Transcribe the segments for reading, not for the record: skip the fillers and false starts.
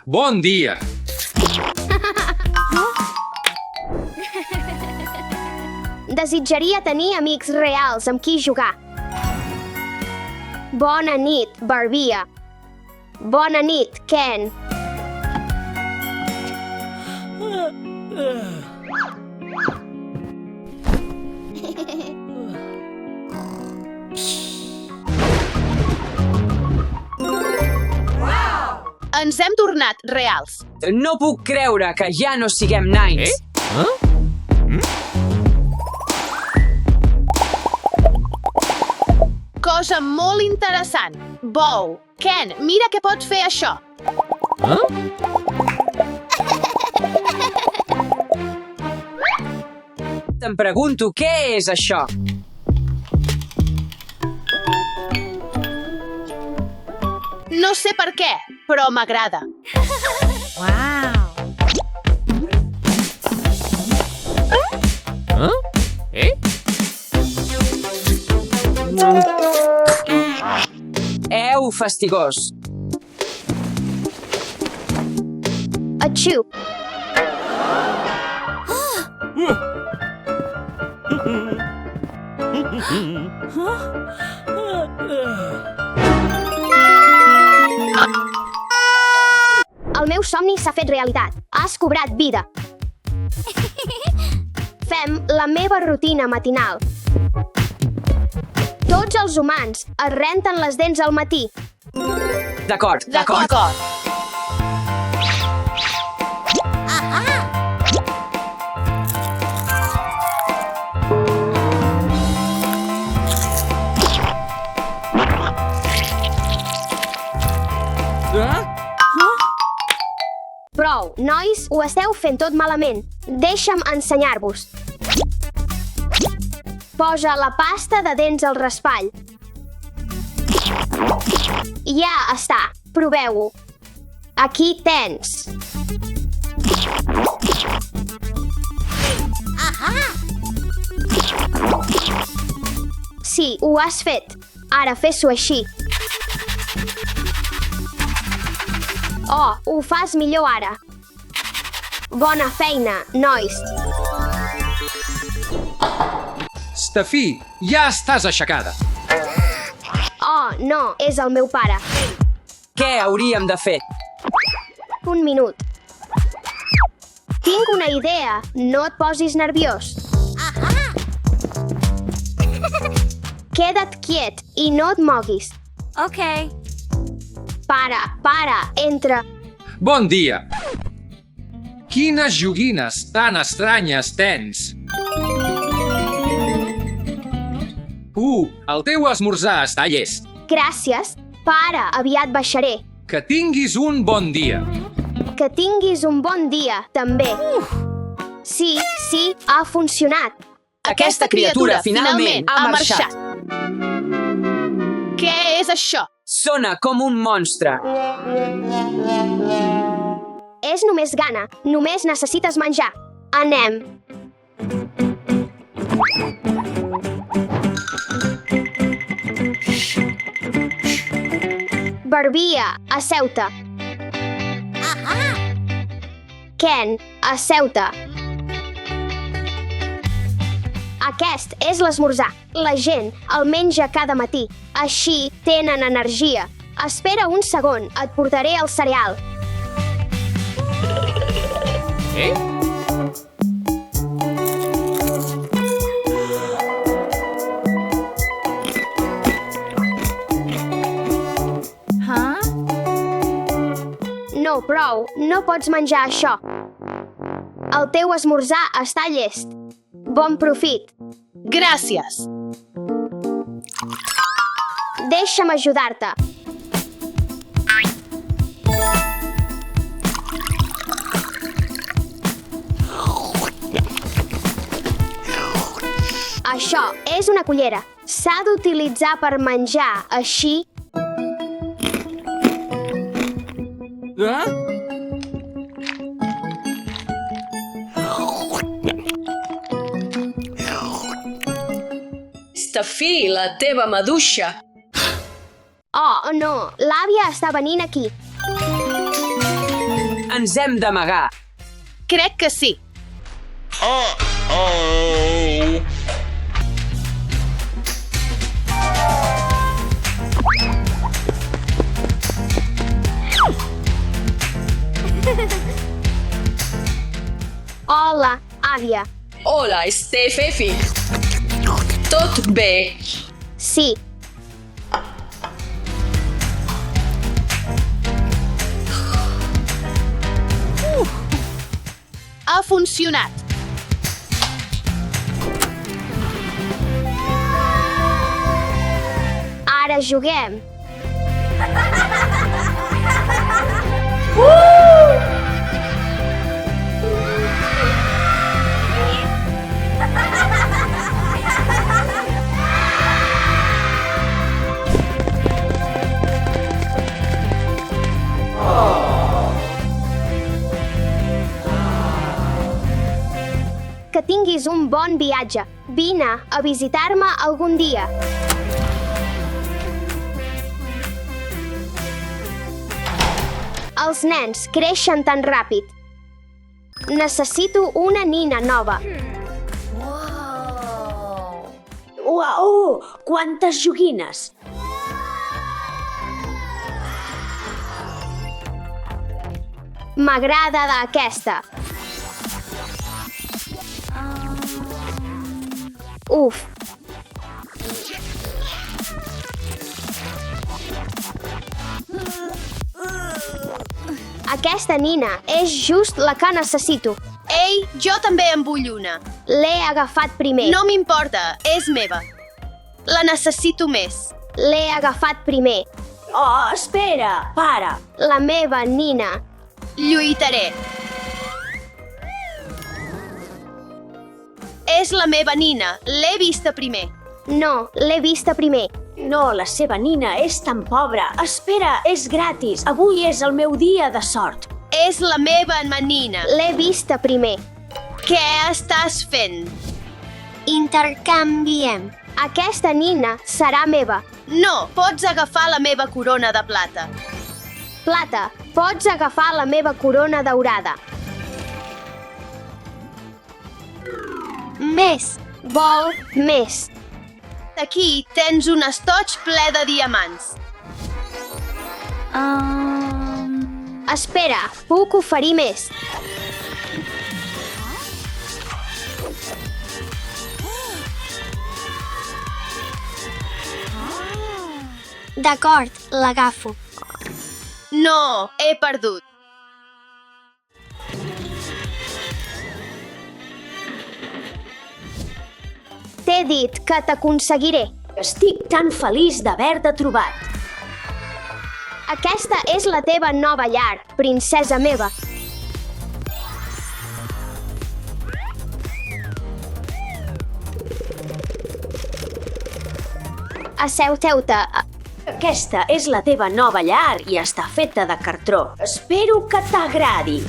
Bon dia! Desitjaria tenir amics reals amb qui jugar. Bona nit, Barbie. Bona nit, Ken. Ens hem tornat reals. No puc creure que ja no siguem nines. Cosa molt interessant. Bow, Ken, mira que pots fer això. Em pregunto què és això. No sé per què, però m'agrada. Fastigós. Atxu. El meu somni s'ha fet realitat. Has cobrat vida. Fem la meva rutina matinal. Tots els humans es renten les dents al matí. D'acord. Prou, nois, ho esteu fent tot malament. Deixa'm ensenyar-vos. Posa la pasta de dents al raspall. Ja està, proveu-ho. Aquí tens. Sí, ho has fet. Ara fes-ho així. Oh, ho fas millor ara. Bona feina, nois. Steffi, ja estàs aixecada. Oh, no, és el meu pare. Què hauríem de fer? Un minut. Tinc una idea. No et posis nerviós. Queda't quiet i no et moguis. Ok. Para, entra. Bon dia! Quines joguines tan estranyes tens? El teu esmorzar està llest. Gràcies. Para, aviat baixaré. Que tinguis un bon dia. Que tinguis un bon dia, també. Sí, ha funcionat. Aquesta criatura finalment ha marxat. Què és això? Sona com un monstre. És només gana. Només necessites menjar. Anem. Barbie, asseu-te. Ken, asseu-te. Aquest és l'esmorzar. La gent el menja cada matí. Així tenen energia. Espera un segon, et portaré el cereal. No, prou. No pots menjar això. El teu esmorzar està llest. Bon profit. Gràcies. Deixa'm ajudar-te. Això és una cullera. S'ha d'utilitzar per menjar, així... Steffi, la teva maduixa. Oh, no, l'àvia està venint aquí. Ens hem d'amagar. Crec que sí. Hola, àvia. Hola, Steffi. Tot bé? Sí, Ha funcionat. ara juguem. Que tinguis un bon viatge. Vine a visitar-me algun dia. Els nens creixen tan ràpid. Necessito una nina nova. Uau! Quantes joguines! M'agrada aquesta. Uf. Aquesta nina és just la que necessito. Ei, jo també en vull una. L'he agafat primer. No m'importa, és meva. La necessito més. L'he agafat primer. Oh, espera! Para! La meva nina. Lluitaré. És la meva nina. L'he vista primer. No, l'he vista primer. No, la seva nina és tan pobra. Espera, és gratis. Avui és el meu dia de sort. És la meva nina. L'he vista primer. Què estàs fent? Intercanviem. Aquesta nina serà meva. No, pots agafar la meva corona de plata. Plata, pots agafar la meva corona daurada. Més. Vol més. Aquí tens un estoig ple de diamants. Espera, puc oferir més. D'acord, l'agafo. No, he perdut. T'he dit que t'aconseguiré. Estic tan feliç d'haver-te trobat. Aquesta és la teva nova llar, princesa meva. Asseu-te. Aquesta és la teva nova llar i està feta de cartró. Espero que t'agradi.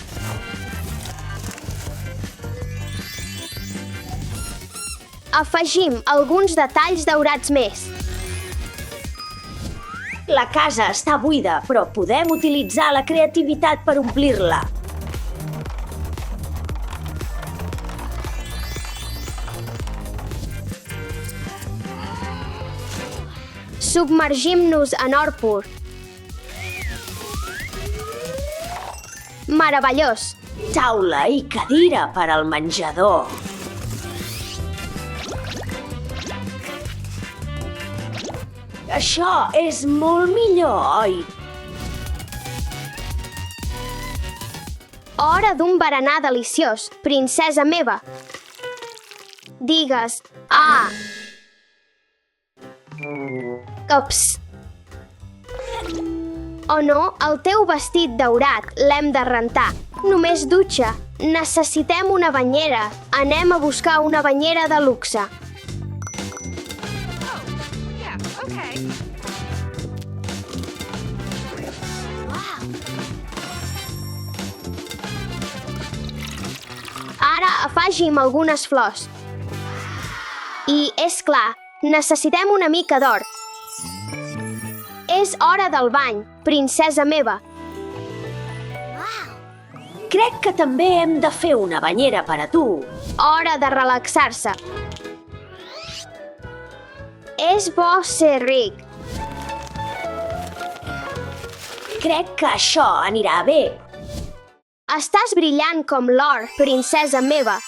Afegim alguns detalls daurats més. La casa està buida, però podem utilitzar la creativitat per omplir-la. Submergim-nos en or pur. Meravellós. Taula i cadira per al menjador. Això és molt millor, oi? Hora d'un berenar deliciós, princesa meva. Digues, ah! Ups. Oh no, el teu vestit daurat l'hem de rentar. Només dutxa. Necessitem una banyera. Anem a buscar una banyera de luxe. Ara afegim algunes flors. I, és clar, necessitem una mica d'or. És hora del bany, princesa meva. Crec que també hem de fer una banyera per a tu. Hora de relaxar-se. És bo ser ric. Crec que això anirà bé. Estàs brillant com l'or, princesa meva.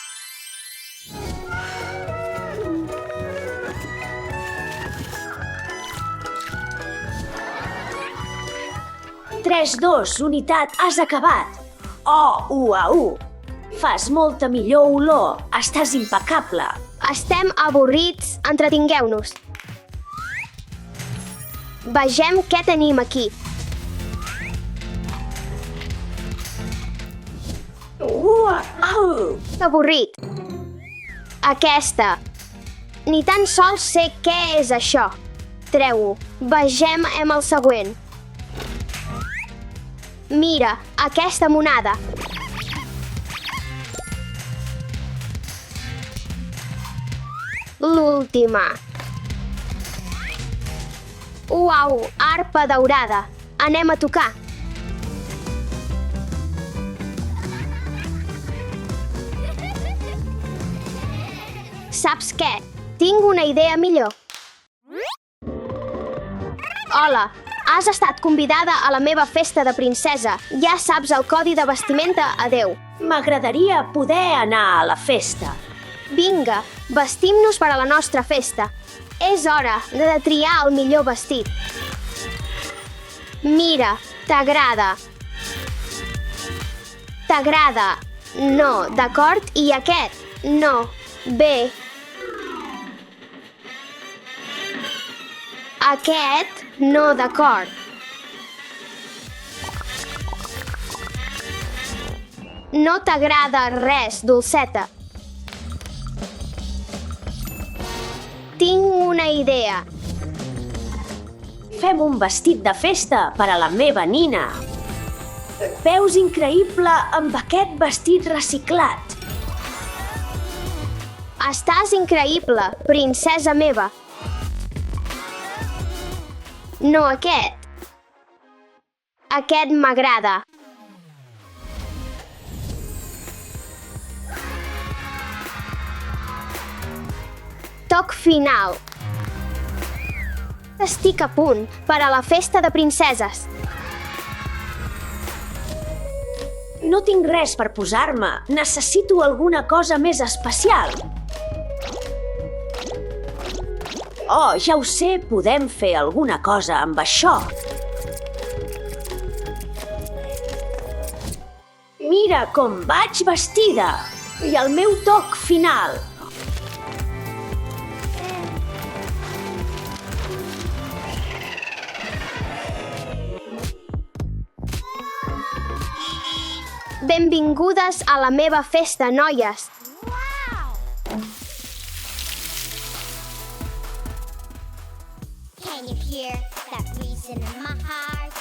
3-2, unitat, has acabat. Oh, 1-1. Fas molta millor olor. Estàs impecable. Estem avorrits, entretingueu-nos. Vegem què tenim aquí. Au! Avorrit. Aquesta. Ni tan sols sé què és això. Treu-ho. Vegem amb el següent. Mira, aquesta monada. L'última. Uau, arpa daurada. Anem a tocar. Saps què? Tinc una idea millor. Hola, has estat convidada a la meva festa de princesa. Ja saps el codi de vestimenta, adeu. M'agradaria poder anar a la festa. Vinga, vestim-nos per a la nostra festa. És hora de triar el millor vestit. Mira, t'agrada. T'agrada. No, d'acord? I aquest? No. Bé. Aquest? No, d'acord. No t'agrada res, dolceta. Tinc una idea. Fem un vestit de festa per a la meva nina. Veus increïble amb aquest vestit reciclat. Estàs increïble, princesa meva. No aquest. Aquest m'agrada. Toc final. Estic a punt per a la festa de princeses. No tinc res per posar-me. Necessito alguna cosa més especial. Oh, ja ho sé, podem fer alguna cosa amb això. Mira com vaig vestida! I el meu toc final. Benvingudes a la meva festa, noies. Can you hear that reason in my heart?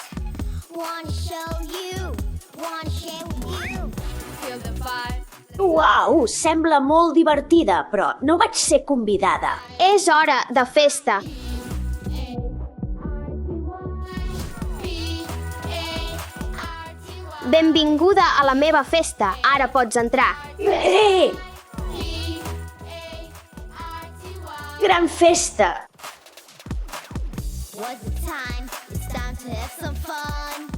Wanna show you, wanna share with you. Feel the vibe. Uau, sembla molt divertida, però no vaig ser convidada. És hora de festa. Benvinguda a la meva festa. Ara pots entrar. Gran festa! Was the time? It's time to have some fun.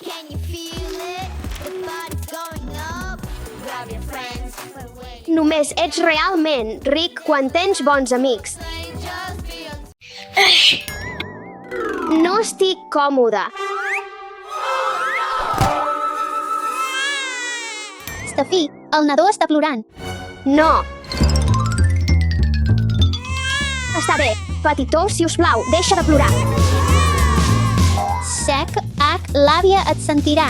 Can you feel it? The body's going up. Grab your friends. We're waiting. Només ets realment ric quan tens bons amics. Just be No estic còmoda. Stefí, el nadó està plorant. No. Està bé. Petitó, si us plau, deixa de plorar. Sec, l'àvia et sentirà.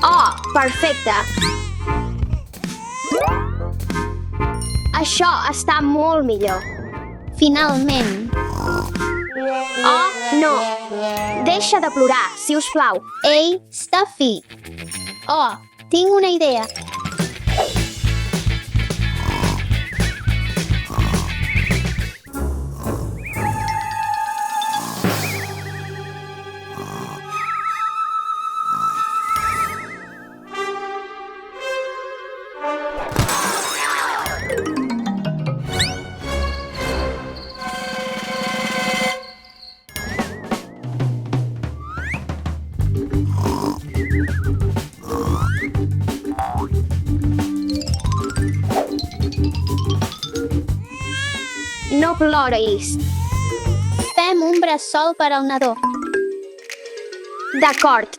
Oh, perfecte. Això està molt millor. Finalment. Oh, no. Deixa de plorar, si us plau. Ei, Stefí. Oh, tinc una idea. ploris. Fem un bressol per al nadó. D'acord.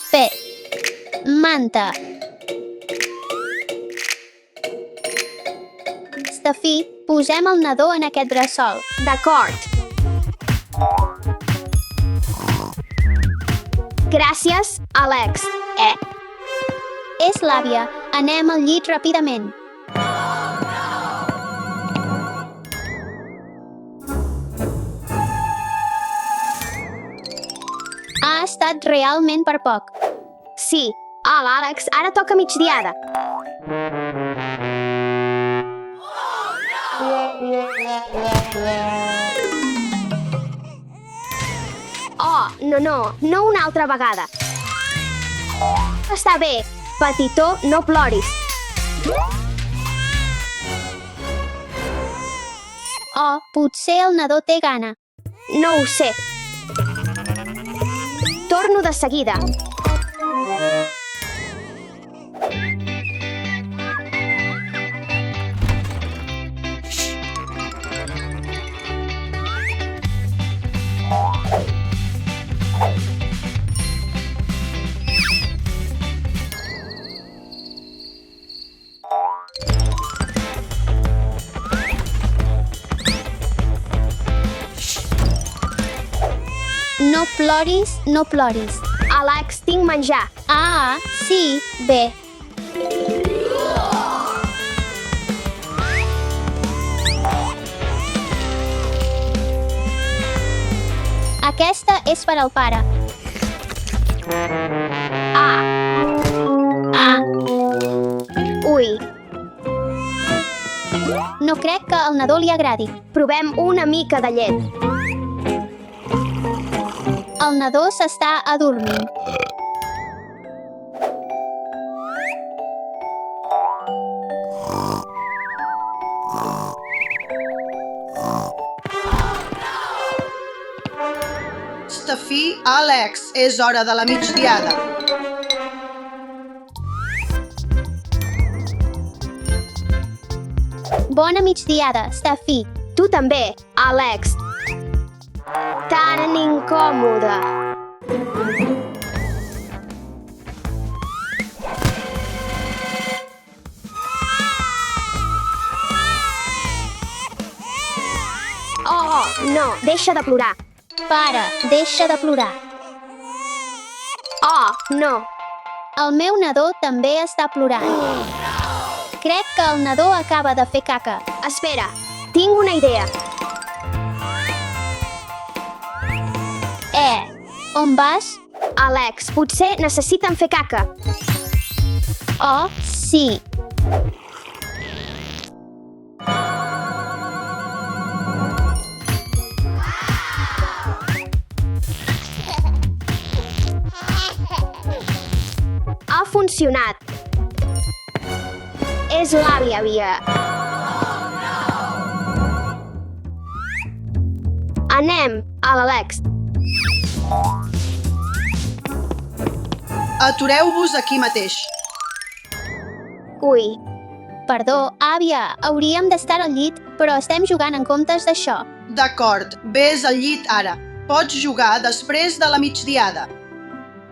Fet. Manta. Stefí, posem el nadó en aquest bressol. D'acord. Gràcies, Alex. És l'àvia. Anem al llit ràpidament. Ha estat realment per poc. Sí. L'Àlex ara toca migdiada. Oh, no una altra vegada. Està bé, petitó, no ploris. Oh, potser el nadó té gana. No ho sé. Torno de seguida. No ploris, no ploris. Alex, tinc menjar. Sí, bé. Aquesta és per al pare. Ui, No crec que al nadó li agradi. provem una mica de llet. El nadó s'està adormint. Stefí, Àlex, és hora de la migdiada. Bona migdiada, Stefí. Tu també, Àlex. Tan incòmode. Oh, no, deixa de plorar. Pare, deixa de plorar. Oh, no. El meu nadó també està plorant. Crec que el nadó acaba de fer caca. Espera, tinc una idea. On vas? Àlex, potser necessiten fer caca. Oh, sí. Ha funcionat. És l'àvia, via. Anem a l'Àlex. Atureu-vos aquí mateix. Ui, Perdó, àvia, hauríem d'estar al llit, però estem jugant en comptes d'això. D'acord, vés al llit ara. Pots jugar després de la migdiada.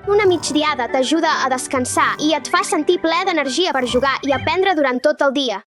una migdiada t'ajuda a descansar i et fa sentir ple d'energia per jugar i aprendre durant tot el dia.